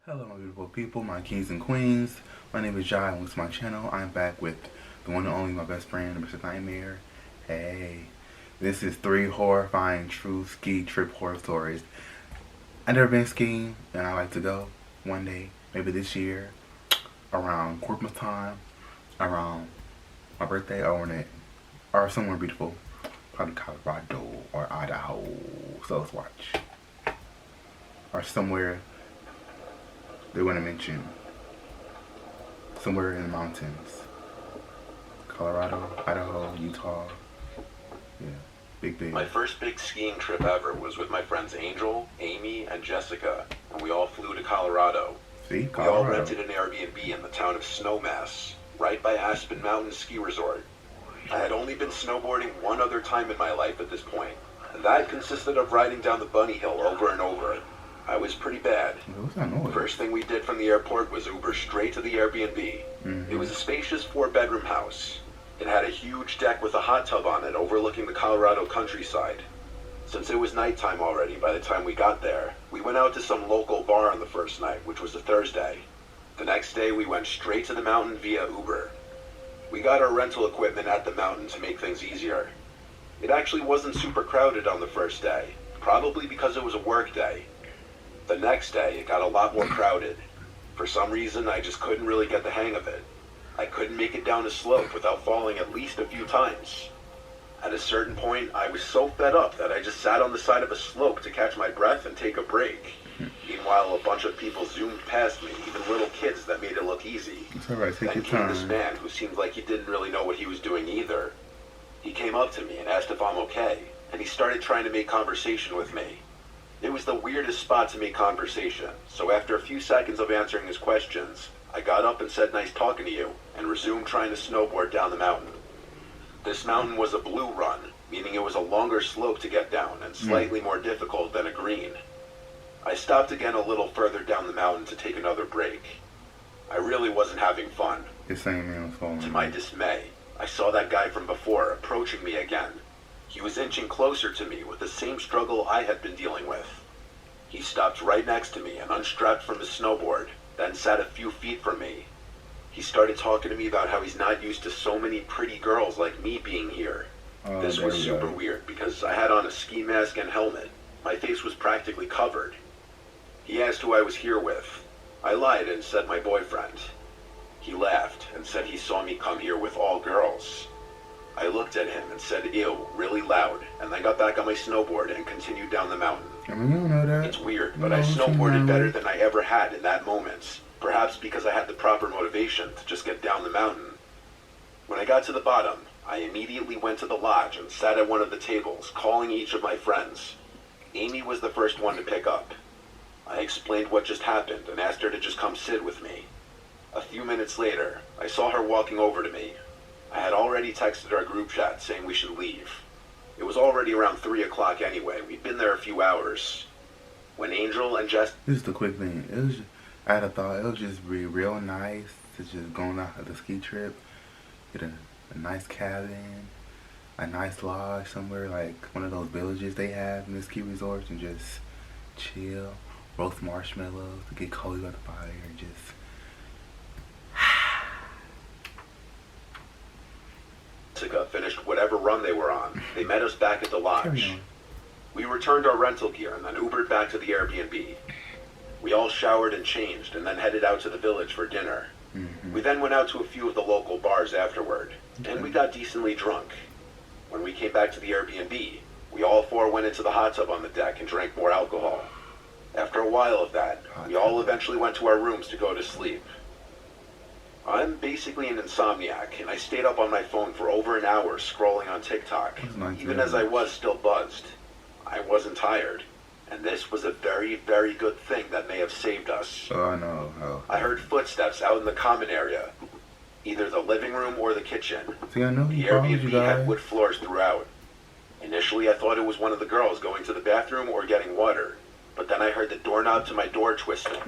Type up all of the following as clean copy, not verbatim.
Hello my beautiful people, my kings and queens. My name is Jai and welcome to my channel. I'm back with the one and only my best friend, Mr. Nightmare. Hey, this is 3 horrifying true ski trip horror stories. I've never been skiing and I like to go one day, maybe this year, around Christmas time, around my birthday, or somewhere beautiful. Probably Colorado or Idaho, so let's watch. Or somewhere they want to mention. Somewhere in the mountains. Colorado, Idaho, Utah. Yeah, big. My first big skiing trip ever was with my friends Angel, Amy, and Jessica, and we all flew to Colorado. See, We all rented an Airbnb in the town of Snowmass, right by Aspen Mountain Ski Resort. I had only been snowboarding one other time in my life at this point, and that consisted of riding down the bunny hill over and over. I was pretty bad. What's that noise? First thing we did from the airport was Uber straight to the Airbnb. It was a spacious 4-bedroom house. It had a huge deck with a hot tub on it overlooking the Colorado countryside. Since it was nighttime already by the time we got there, we went out to some local bar on the first night, which was a Thursday. The next day we went straight to the mountain via Uber. We got our rental equipment at the mountain to make things easier. It actually wasn't super crowded on the first day, probably because it was a work day. The next day, it got a lot more crowded. For some reason, I just couldn't really get the hang of it. I couldn't make it down a slope without falling at least a few times. At a certain point, I was so fed up that I just sat on the side of a slope to catch my breath and take a break. Meanwhile, a bunch of people zoomed past me, even little kids that made it look easy. It's alright, take Then your came time. this man who seemed like he didn't really know what he was doing either. He came up to me and asked if I'm okay, and he started trying to make conversation with me. It was the weirdest spot to make conversation, so after a few seconds of answering his questions, I got up and said nice talking to you, and resumed trying to snowboard down the mountain. This mountain was a blue run, meaning it was a longer slope to get down and slightly more difficult than a green. I stopped again a little further down the mountain to take another break. I really wasn't having fun. The same man was falling. To my dismay, I saw that guy from before approaching me again. He was inching closer to me with the same struggle I had been dealing with. He stopped right next to me and unstrapped from his snowboard, then sat a few feet from me. He started talking to me about how he's not used to so many pretty girls like me being here. This was super weird because I had on a ski mask and helmet. My face was practically covered. He asked who I was here with. I lied and said my boyfriend. He laughed and said he saw me come here with all girls. I looked at him and said ew really loud, and then got back on my snowboard and continued down the mountain. I mean, you don't know that. It's weird, but I snowboarded better than I ever had in that moment, perhaps because I had the proper motivation to just get down the mountain. When I got to the bottom, I immediately went to the lodge and sat at one of the tables, calling each of my friends. Amy was the first one to pick up. I explained what just happened and asked her to just come sit with me. A few minutes later, I saw her walking over to me. I had already texted our group chat saying we should leave. It was already around 3 o'clock anyway. We'd been there a few hours. When Angel and Jess... This is the quick thing. I had a thought it would just be real nice to just go on the ski trip, get a nice cabin, a nice lodge somewhere, like one of those villages they have in the ski resorts, and just chill, roast marshmallows, to get cozy by the fire, and just... Jessica finished whatever run they were on. They met us back at the lodge. We returned our rental gear and then Ubered back to the Airbnb. We all showered and changed and then headed out to the village for dinner. We then went out to a few of the local bars afterward, and we got decently drunk. When we came back to the Airbnb, we all 4 went into the hot tub on the deck and drank more alcohol. After a while of that, we all eventually went to our rooms to go to sleep. I'm basically an insomniac, and I stayed up on my phone for over an hour scrolling on TikTok, even as I was still buzzed. I wasn't tired, and this was a very, very good thing that may have saved us. Oh, I know. Oh. I heard footsteps out in the common area, either the living room or the kitchen. See, I know The Airbnb had wood floors throughout. Initially, I thought it was one of the girls going to the bathroom or getting water, but then I heard the doorknob to my door twisting.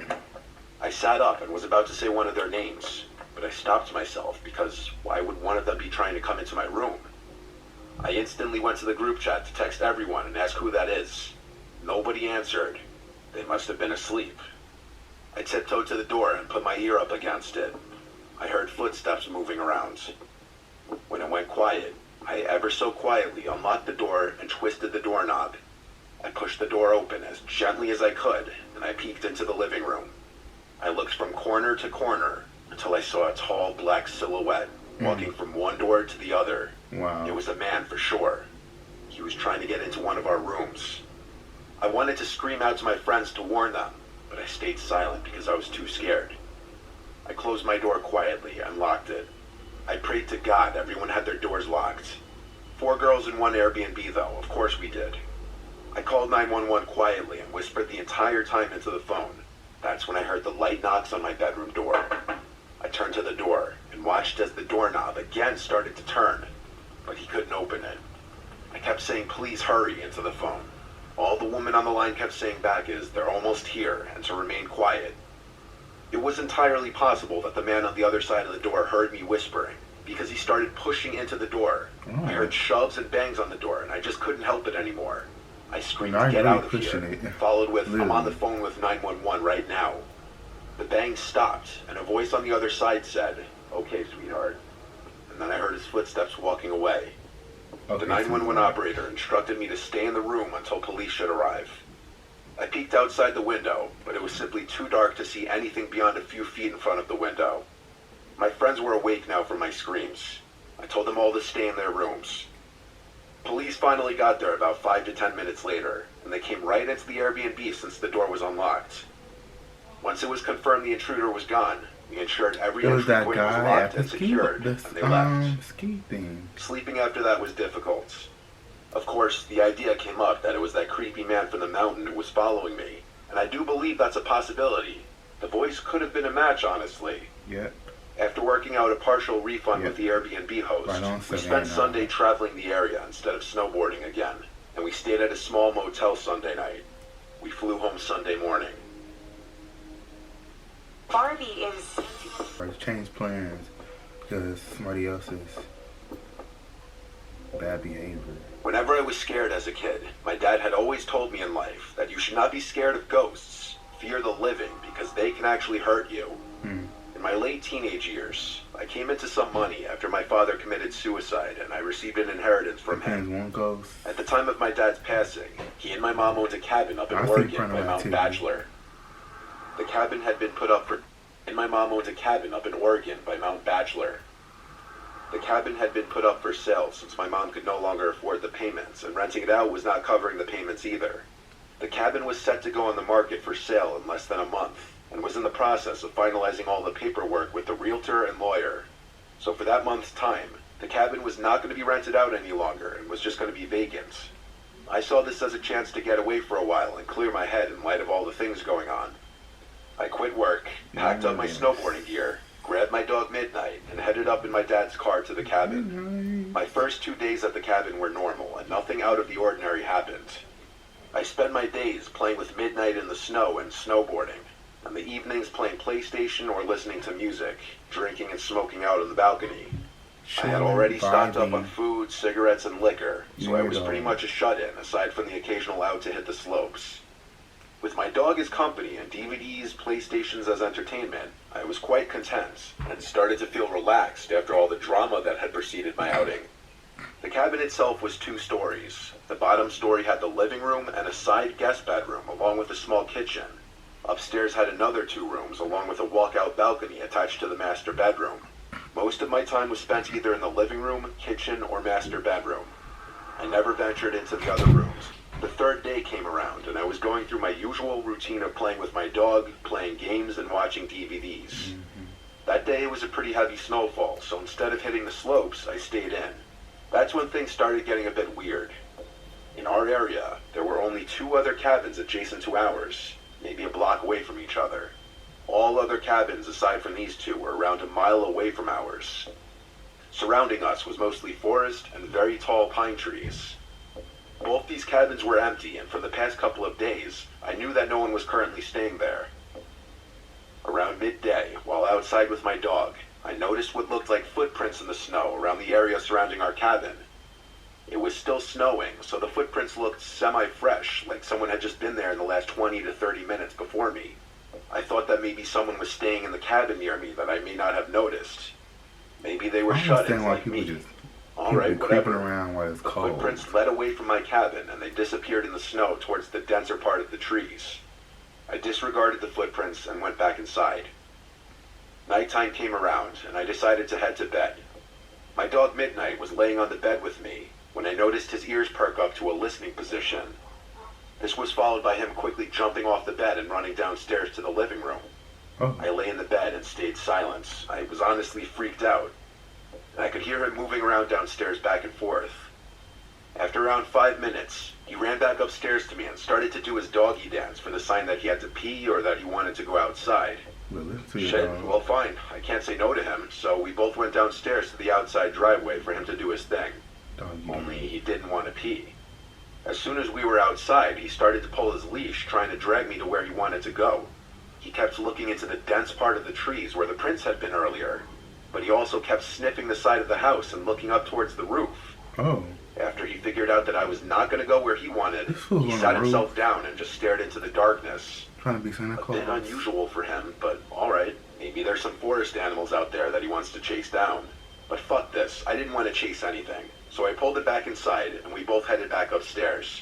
I sat up and was about to say one of their names, but I stopped myself because why would one of them be trying to come into my room? I instantly went to the group chat to text everyone and ask who that is. Nobody answered. They must have been asleep. I tiptoed to the door and put my ear up against it. I heard footsteps moving around. When it went quiet, I ever so quietly unlocked the door and twisted the doorknob. I pushed the door open as gently as I could, and I peeked into the living room. I looked from corner to corner until I saw a tall black silhouette walking from one door to the other. Wow. It was a man for sure. He was trying to get into one of our rooms. I wanted to scream out to my friends to warn them, but I stayed silent because I was too scared. I closed my door quietly and locked it. I prayed to God everyone had their doors locked. 4 girls in one Airbnb though, of course we did. I called 911 quietly and whispered the entire time into the phone. That's when I heard the light knocks on my bedroom door. I turned to the door and watched as the doorknob again started to turn, but he couldn't open it. I kept saying, please hurry, into the phone. All the woman on the line kept saying back is, they're almost here, and to remain quiet. It was entirely possible that the man on the other side of the door heard me whispering, because he started pushing into the door. I heard shoves and bangs on the door, and I just couldn't help it anymore. I screamed, get out of here, followed with, I'm on the phone with 911 right now. The bangs stopped, and a voice on the other side said, okay, sweetheart. And then I heard his footsteps walking away. The 911 operator instructed me to stay in the room until police should arrive. I peeked outside the window, but it was simply too dark to see anything beyond a few feet in front of the window. My friends were awake now from my screams. I told them all to stay in their rooms. Police finally got there about 5 to 10 minutes later, and they came right into the Airbnb since the door was unlocked. Once it was confirmed the intruder was gone, we ensured every entry point was locked and secured, and they left. Sleeping after that was difficult. Of course, the idea came up that it was that creepy man from the mountain who was following me, and I do believe that's a possibility. The voice could have been a match, honestly. Yep. After working out a partial refund with the Airbnb host, we spent Sunday traveling the area instead of snowboarding again, and we stayed at a small motel Sunday night. We flew home Sunday morning. Barbie is... Or change plans because somebody else's bad behavior. Whenever I was scared as a kid, my dad had always told me in life that you should not be scared of ghosts. Fear the living because they can actually hurt you. In my late teenage years, I came into some money after my father committed suicide and I received an inheritance from him. At the time of my dad's passing, he and my mom owned a cabin up in Oregon by Mount Bachelor. The cabin had been put up for... And my mom owned a cabin up in Oregon by Mount Bachelor. The cabin had been put up for sale since my mom could no longer afford the payments, and renting it out was not covering the payments either. The cabin was set to go on the market for sale in less than a month, and was in the process of finalizing all the paperwork with the realtor and lawyer. So for that month's time, the cabin was not going to be rented out any longer and was just going to be vacant. I saw this as a chance to get away for a while and clear my head in light of all the things going on. I quit work, packed up my snowboarding gear, grabbed my dog Midnight, and headed up in my dad's car to the cabin. My first 2 days at the cabin were normal, and nothing out of the ordinary happened. I spent my days playing with Midnight in the snow and snowboarding, and the evenings playing PlayStation or listening to music, drinking and smoking out on the balcony. I had already stocked up on food, cigarettes, and liquor, so I was pretty much a shut-in, aside from the occasional out to hit the slopes. With my dog as company and DVDs, PlayStations as entertainment, I was quite content, and started to feel relaxed after all the drama that had preceded my outing. The cabin itself was 2 stories. The bottom story had the living room and a side guest bedroom, along with a small kitchen. Upstairs had another 2 rooms, along with a walkout balcony attached to the master bedroom. Most of my time was spent either in the living room, kitchen, or master bedroom. I never ventured into the other rooms. The 3rd day came around, and I was going through my usual routine of playing with my dog, playing games, and watching DVDs. That day it was a pretty heavy snowfall, so instead of hitting the slopes, I stayed in. That's when things started getting a bit weird. In our area, there were only 2 other cabins adjacent to ours, maybe a block away from each other. All other cabins aside from these 2 were around a mile away from ours. Surrounding us was mostly forest and very tall pine trees. Both these cabins were empty, and for the past couple of days, I knew that no one was currently staying there. Around midday, while outside with my dog, I noticed what looked like footprints in the snow around the area surrounding our cabin. It was still snowing, so the footprints looked semi-fresh, like someone had just been there in the last 20 to 30 minutes before me. I thought that maybe someone was staying in the cabin near me that I may not have noticed. Maybe they were shut-ins like me. Alright, creeping whatever. around while it's cold. The footprints led away from my cabin and they disappeared in the snow towards the denser part of the trees. I disregarded the footprints and went back inside. Nighttime came around and I decided to head to bed. My dog Midnight was laying on the bed with me when I noticed his ears perk up to a listening position. This was followed by him quickly jumping off the bed and running downstairs to the living room. Oh. I lay in the bed and stayed silent. I was honestly freaked out. I could hear him moving around downstairs back and forth. After around 5 minutes, he ran back upstairs to me and started to do his doggy dance for the sign that he had to pee or that he wanted to go outside. Shit, well fine, I can't say no to him, so we both went downstairs to the outside driveway for him to do his thing. Only he didn't want to pee. As soon as we were outside, he started to pull his leash, trying to drag me to where he wanted to go. He kept looking into the dense part of the trees where the prints had been earlier, but he also kept sniffing the side of the house and looking up towards the roof. Oh. After he figured out that I was not going to go where he wanted, he sat himself down and just stared into the darkness. Trying to be Santa Claus. A bit unusual for him, but alright. Maybe there's some forest animals out there that he wants to chase down. But fuck this, I didn't want to chase anything. So I pulled it back inside and we both headed back upstairs.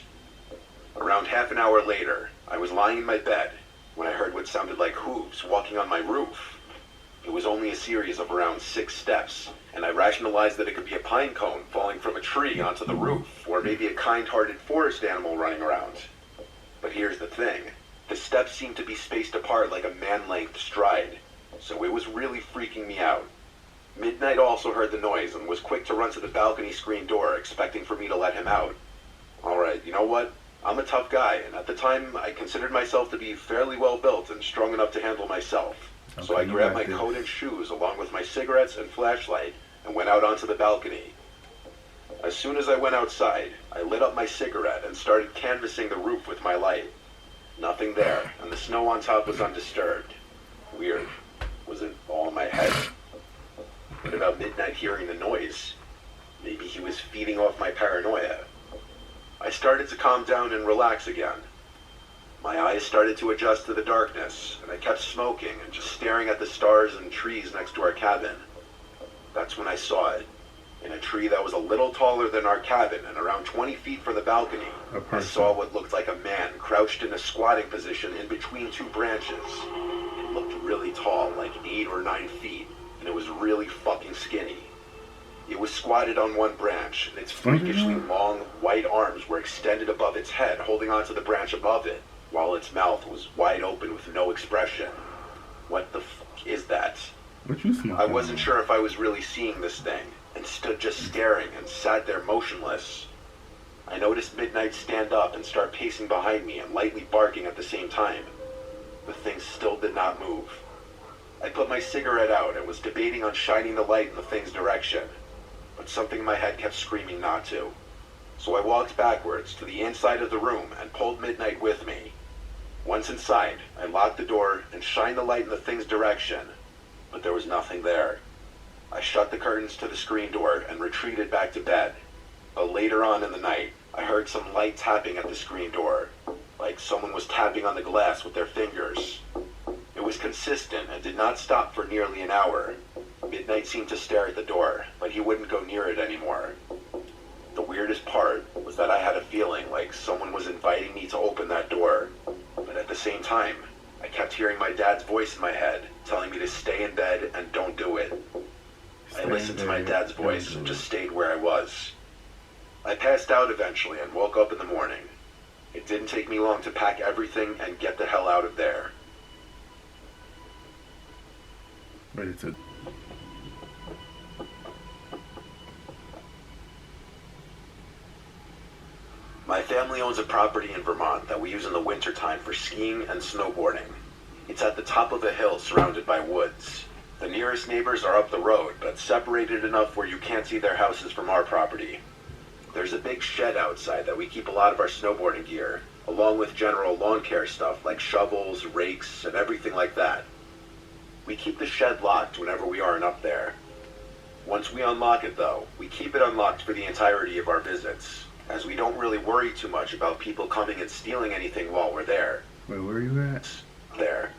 Around half an hour later, I was lying in my bed when I heard what sounded like hooves walking on my roof. It was only a series of around 6 steps, and I rationalized that it could be a pine cone falling from a tree onto the roof, or maybe a kind-hearted forest animal running around. But here's the thing. The steps seemed to be spaced apart like a man-length stride, so it was really freaking me out. Midnight also heard the noise and was quick to run to the balcony screen door, expecting for me to let him out. Alright, you know what? I'm a tough guy, and at the time, I considered myself to be fairly well built and strong enough to handle myself. Okay, so I grabbed my coat and shoes along with my cigarettes and flashlight and went out onto the balcony. As soon as I went outside, I lit up my cigarette and started canvassing the roof with my light. Nothing there, and the snow on top was undisturbed. Weird. Was it all in my head? What about Midnight hearing the noise? Maybe he was feeding off my paranoia. I started to calm down and relax again. My eyes started to adjust to the darkness, and I kept smoking and just staring at the stars and trees next to our cabin. That's when I saw it. In a tree that was a little taller than our cabin and around 20 feet from the balcony, I saw what looked like a man crouched in a squatting position in between 2 branches. It looked really tall, like 8 or 9 feet, and it was really fucking skinny. It was squatted on one branch, and its freakishly long, white arms were extended above its head, holding onto the branch above it, while its mouth was wide open with no expression. What the fuck is that? What you smoking? I wasn't sure if I was really seeing this thing, and stood just staring and sat there motionless. I noticed Midnight stand up and start pacing behind me and lightly barking at the same time. The thing still did not move. I put my cigarette out and was debating on shining the light in the thing's direction, but something in my head kept screaming not to. So I walked backwards to the inside of the room and pulled Midnight with me. Once inside, I locked the door and shined the light in the thing's direction, but there was nothing there. I shut the curtains to the screen door and retreated back to bed. But later on in the night, I heard some light tapping at the screen door, like someone was tapping on the glass with their fingers. It was consistent and did not stop for nearly an hour. Midnight seemed to stare at the door, but he wouldn't go near it anymore. The weirdest part was that I had a feeling like someone was inviting me to open that door, but at the same time, I kept hearing my dad's voice in my head, telling me to stay in bed and don't do it. I listened to my dad's voice and just stayed where I was. I passed out eventually and woke up in the morning. It didn't take me long to pack everything and get the hell out of there. Ready to... My family owns a property in Vermont that we use in the wintertime for skiing and snowboarding. It's at the top of a hill surrounded by woods. The nearest neighbors are up the road, but separated enough where you can't see their houses from our property. There's a big shed outside that we keep a lot of our snowboarding gear, along with general lawn care stuff like shovels, rakes, and everything like that. We keep the shed locked whenever we aren't up there. Once we unlock it though, we keep it unlocked for the entirety of our visits, as we don't really worry too much about people coming and stealing anything while we're there. Wait, where are you at? There.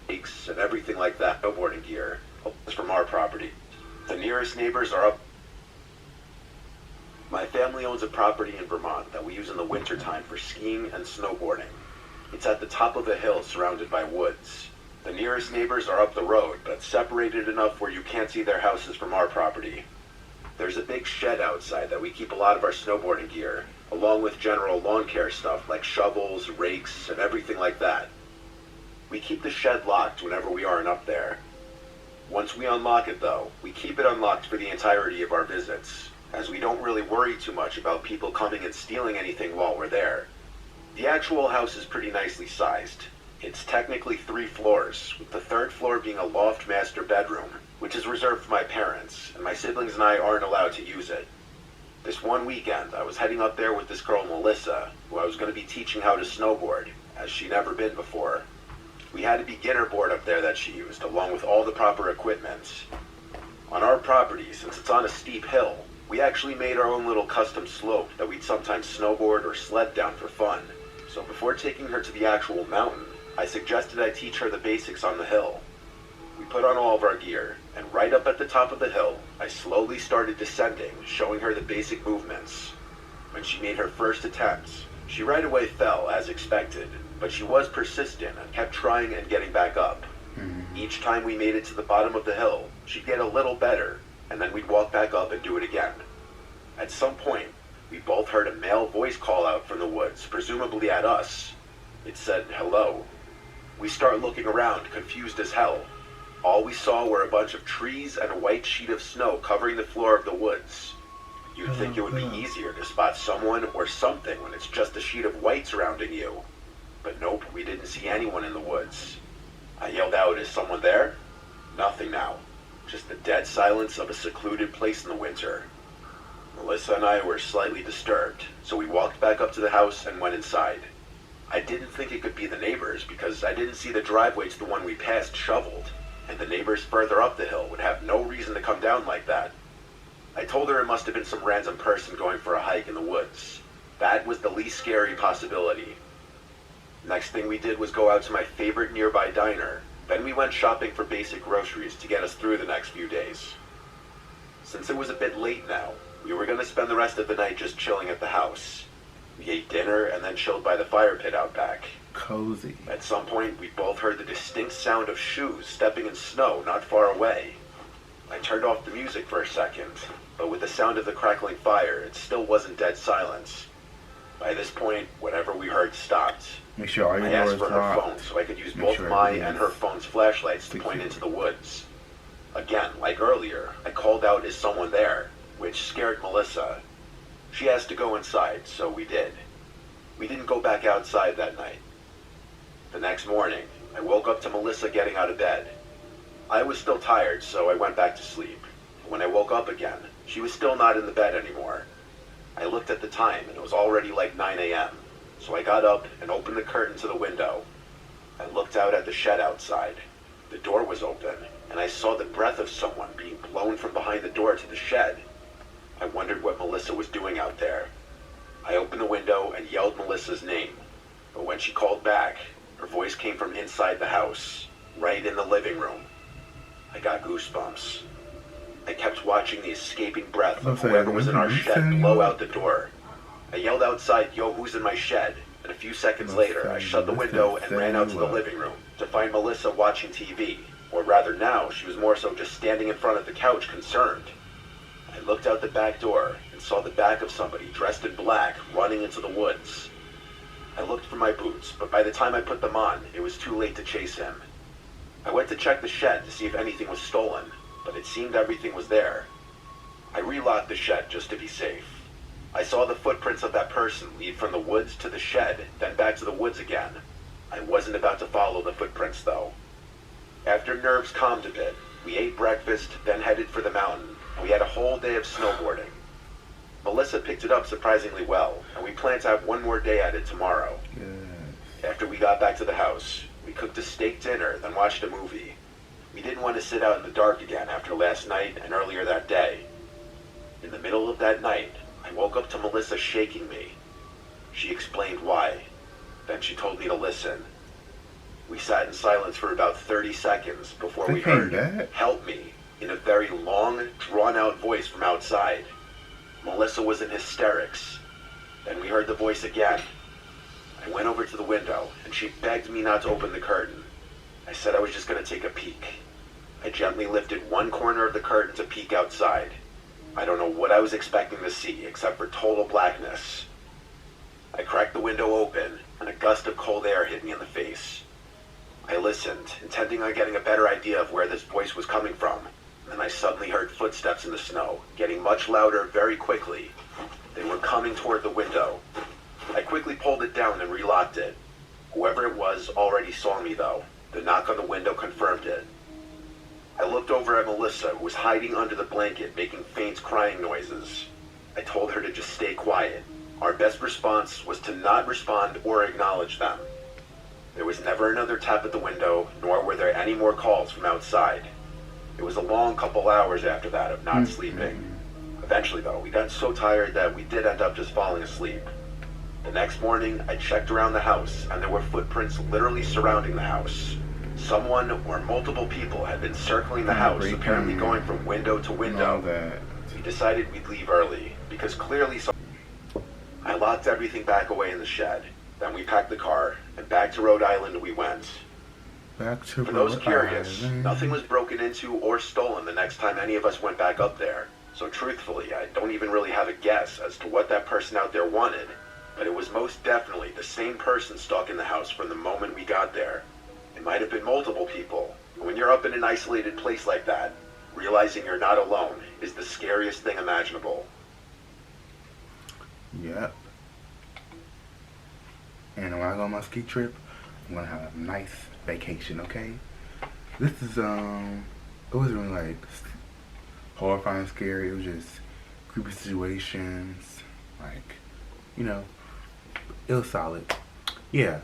bikes, and everything like that, snowboarding gear, is from our property. The nearest neighbors are up. My family owns a property in Vermont that we use in the wintertime for skiing and snowboarding. It's at the top of a hill surrounded by woods. The nearest neighbors are up the road, but separated enough where you can't see their houses from our property. There's a big shed outside that we keep a lot of our snowboarding gear, along with general lawn care stuff like shovels, rakes, and everything like that. We keep the shed locked whenever we aren't up there. Once we unlock it though, we keep it unlocked for the entirety of our visits, as we don't really worry too much about people coming and stealing anything while we're there. The actual house is pretty nicely sized. It's technically 3 floors, with the 3rd floor being a loft master bedroom, which is reserved for my parents, and my siblings and I aren't allowed to use it. This one weekend, I was heading up there with this girl Melissa, who I was going to be teaching how to snowboard, as she'd never been before. We had a beginner board up there that she used, along with all the proper equipment. On our property, since it's on a steep hill, we actually made our own little custom slope that we'd sometimes snowboard or sled down for fun. So before taking her to the actual mountain, I suggested I teach her the basics on the hill. We put on all of our gear, and right up at the top of the hill, I slowly started descending, showing her the basic movements. When she made her first attempt, she right away fell, as expected, but she was persistent and kept trying and getting back up. Each time we made it to the bottom of the hill, she'd get a little better, and then we'd walk back up and do it again. At some point, we both heard a male voice call out from the woods, presumably at us. It said, "Hello." We start looking around, confused as hell. All we saw were a bunch of trees and a white sheet of snow covering the floor of the woods. You'd think it would be easier to spot someone or something when it's just a sheet of white surrounding you. But nope, we didn't see anyone in the woods. I yelled out, "Is someone there?" Nothing now. Just the dead silence of a secluded place in the winter. Melissa and I were slightly disturbed, so we walked back up to the house and went inside. I didn't think it could be the neighbors because I didn't see the driveway to the one we passed shoveled, and the neighbors further up the hill would have no reason to come down like that. I told her it must have been some random person going for a hike in the woods. That was the least scary possibility. Next thing we did was go out to my favorite nearby diner. Then we went shopping for basic groceries to get us through the next few days. Since it was a bit late now, we were going to spend the rest of the night just chilling at the house. We ate dinner and then chilled by the fire pit out back. Cozy. At some point, we both heard the distinct sound of shoes stepping in snow not far away. I turned off the music for a second, but with the sound of the crackling fire, it still wasn't dead silence. By this point, whatever we heard stopped. Make sure all your I doors asked for her locked. phone so I could use Make both sure my everything and is her phone's flashlights to point into the woods. Again, like earlier, I called out, "Is someone there?" which scared Melissa. She asked to go inside, so we did. We didn't go back outside that night. The next morning, I woke up to Melissa getting out of bed. I was still tired, so I went back to sleep. When I woke up again, she was still not in the bed anymore. I looked at the time, and it was already like 9 a.m., so I got up and opened the curtain to the window. I looked out at the shed outside. The door was open, and I saw the breath of someone being blown from behind the door to the shed. I wondered what Melissa was doing out there. I opened the window and yelled Melissa's name, but when she called back, her voice came from inside the house, right in the living room. I got goosebumps. I kept watching the escaping breath of whoever was in our shed blow out the door. I yelled outside, "Yo, who's in my shed?" And a few seconds later, I shut the window and ran out to the living room to find Melissa watching TV. Or rather now, she was more so just standing in front of the couch, concerned. I looked out the back door and saw the back of somebody dressed in black running into the woods. I looked for my boots, but by the time I put them on, it was too late to chase him. I went to check the shed to see if anything was stolen, but it seemed everything was there. I relocked the shed just to be safe. I saw the footprints of that person lead from the woods to the shed, then back to the woods again. I wasn't about to follow the footprints, though. After nerves calmed a bit, we ate breakfast, then headed for the mountain, and we had a whole day of snowboarding. Melissa picked it up surprisingly well, and we plan to have one more day at it tomorrow. Yes. After we got back to the house, we cooked a steak dinner, then watched a movie. We didn't want to sit out in the dark again after last night and earlier that day. In the middle of that night, I woke up to Melissa shaking me. She explained why. Then she told me to listen. We sat in silence for about 30 seconds before They we came heard, back? "Help me," in a very long, drawn-out voice from outside. Melissa was in hysterics. Then we heard the voice again. I went over to the window, and she begged me not to open the curtain. I said I was just going to take a peek. I gently lifted one corner of the curtain to peek outside. I don't know what I was expecting to see, except for total blackness. I cracked the window open, and a gust of cold air hit me in the face. I listened, intending on getting a better idea of where this voice was coming from. Then I suddenly heard footsteps in the snow, getting much louder very quickly. They were coming toward the window. I quickly pulled it down and relocked it. Whoever it was already saw me, though. The knock on the window confirmed it. I looked over at Melissa, who was hiding under the blanket, making faint crying noises. I told her to just stay quiet. Our best response was to not respond or acknowledge them. There was never another tap at the window, nor were there any more calls from outside. It was a long couple hours after that of not sleeping. Eventually, though, we got so tired that we did end up just falling asleep. The next morning, I checked around the house, and there were footprints literally surrounding the house. Someone or multiple people had been circling the house, apparently going from window to window. We decided we'd leave early, because clearly I locked everything back away in the shed. Then we packed the car, and back to Rhode Island we went. For those curious, nothing was broken into or stolen the next time any of us went back up there. So truthfully, I don't even really have a guess as to what that person out there wanted, but it was most definitely the same person stalking the house from the moment we got there. It might have been multiple people, and when you're up in an isolated place like that, realizing you're not alone is the scariest thing imaginable. Yep. And when I go on my ski trip, I'm gonna have a nice vacation, okay? This is, it wasn't really like horrifying, scary. It was just creepy situations, like, you know, it was solid. Yeah,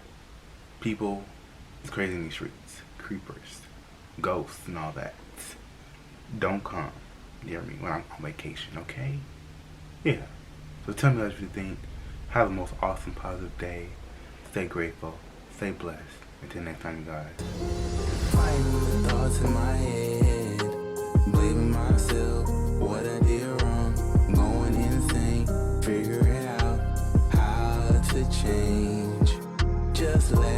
people, it's crazy in these streets. Creepers, ghosts, and all that. Don't come near me when I'm on vacation, okay? Yeah. So tell me what you think. Have the most awesome, positive day. Stay grateful. Stay blessed. Until next time, you guys. Fighting with thoughts in my head, blaming myself, what I did wrong, going insane, figuring out how to change. Just let